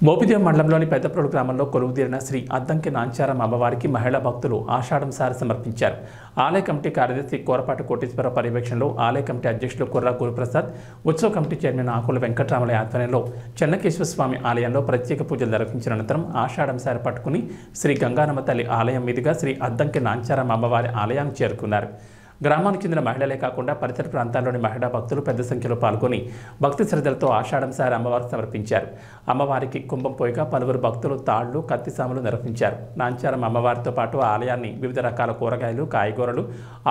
మోపిదేవి మండలంలోని పెద్దప్రోలు గ్రామంలో కొలువుదీరిన శ్రీ అద్దంకి నాంచారం అమ్మవారికి మహిళా భక్తులు ఆషాఢం సారి సమర్పించారు. ఆలయ కమిటీ కార్యదర్శి కోరపాటి కోటేశ్వర పర్యవేక్షణలో ఆలయ కమిటీ అధ్యక్షులు కుర్రా గురుప్రసాద్, ఉత్సవ కమిటీ చైర్మన్ ఆకుల వెంకటరామలయ ఆధ్వర్యంలో చెన్నకేశ్వర స్వామి ఆలయంలో ప్రత్యేక పూజలు నిర్వహించిన అనంతరం ఆషాఢం సారి పట్టుకుని శ్రీ గంగానమ్మ తల్లి ఆలయం మీదుగా శ్రీ అద్దంకి నాంచారం అమ్మవారి ఆలయానికి చేరుకున్నారు. గ్రామానికి చెందిన మహిళలే కాకుండా పరిసర ప్రాంతాల్లోని మహిళా భక్తులు పెద్ద సంఖ్యలో పాల్గొని భక్తి శ్రద్ధలతో ఆషాఢం సారి అమ్మవారికి సమర్పించారు. అమ్మవారికి కుంభం పోయిగా పలువురు భక్తులు తాళ్లు, కత్తిసాములు నిర్వహించారు. నాంచారం అమ్మవారితో పాటు ఆలయాన్ని వివిధ రకాల కూరగాయలు, కాయగూరలు,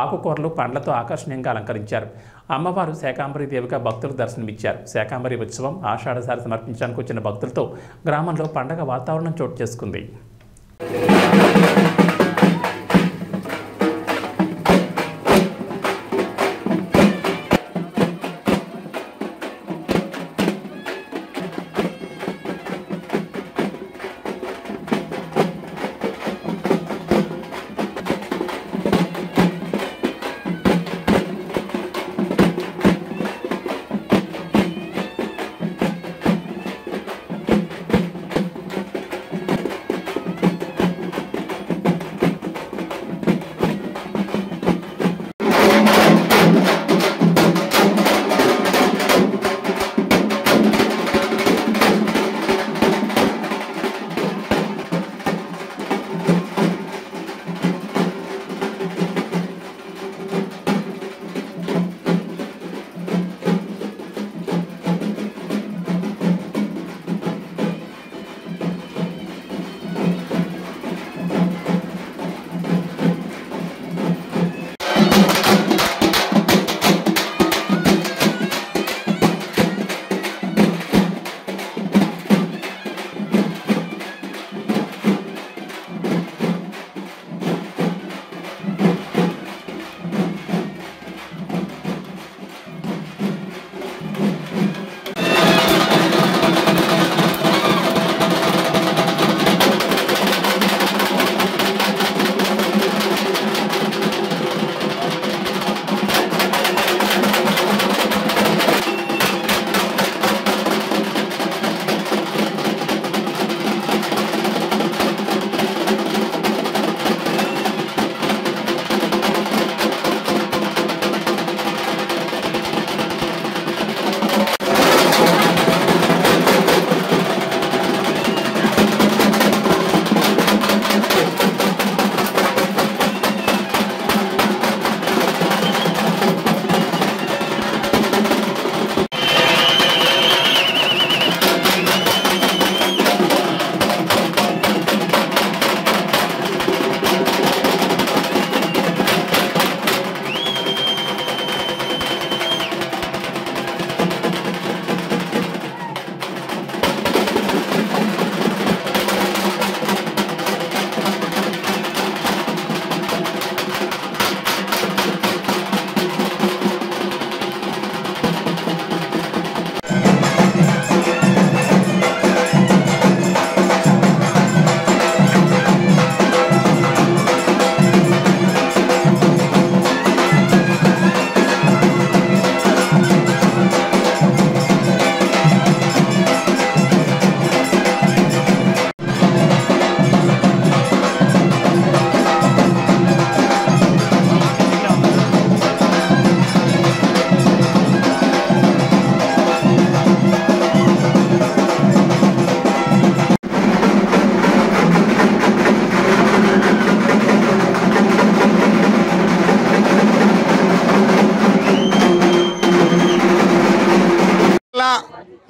ఆకుకూరలు, పండ్లతో ఆకర్షణీయంగా అలంకరించారు. అమ్మవారు శాకాంబరి దేవిగా భక్తులకు దర్శనమిచ్చారు. శాకాంబరి ఉత్సవం ఆషాఢ సారి సమర్పించడానికి వచ్చిన భక్తులతో గ్రామంలో పండగ వాతావరణం చోటు చేసుకుంది.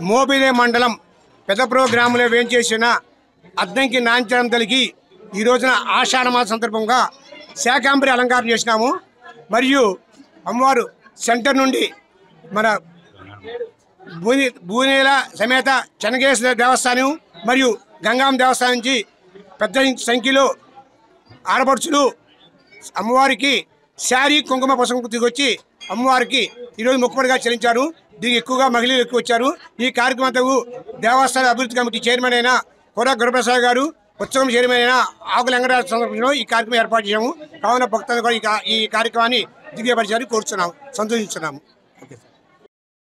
మోపిదేవి మండలం పెద్దప్రోలు గ్రామంలో వేంచేసిన అద్దంకి నాంచారం తల్లికి ఈ రోజున ఆషాఢ మాస సందర్భంగా శాకాంబరి అలంకారం చేసినాము. మరియు అమ్మవారు సెంటర్ నుండి మన భూనేల సమేత చెన్నకేశ్వర దేవస్థానం మరియు గంగామ్మ దేవస్థానం నుంచి పెద్ద సంఖ్యలో ఆడపడుచులు అమ్మవారికి శారీ కుంకుమ పసుపు దిగొచ్చి అమ్మవారికి ఈరోజు మొక్కుబడిగా చెల్లించారు. దీనికి ఎక్కువగా మహిళలు ఎక్కువ వచ్చారు. ఈ కార్యక్రమంతో దేవస్థాన అభివృద్ధి కమిటీ చైర్మన్ అయిన కుర్రా గురుప్రసాద్ గారు, ఉత్సవం చైర్మన్ అయిన ఆకుల వెంకటరామ సందర్భంలో ఈ కార్యక్రమం ఏర్పాటు చేశాము. కావున భక్తులు కూడా ఈ కార్యక్రమాన్ని దివ్యపరిచారు కోరుచున్నాము, సంతోషిస్తున్నాము.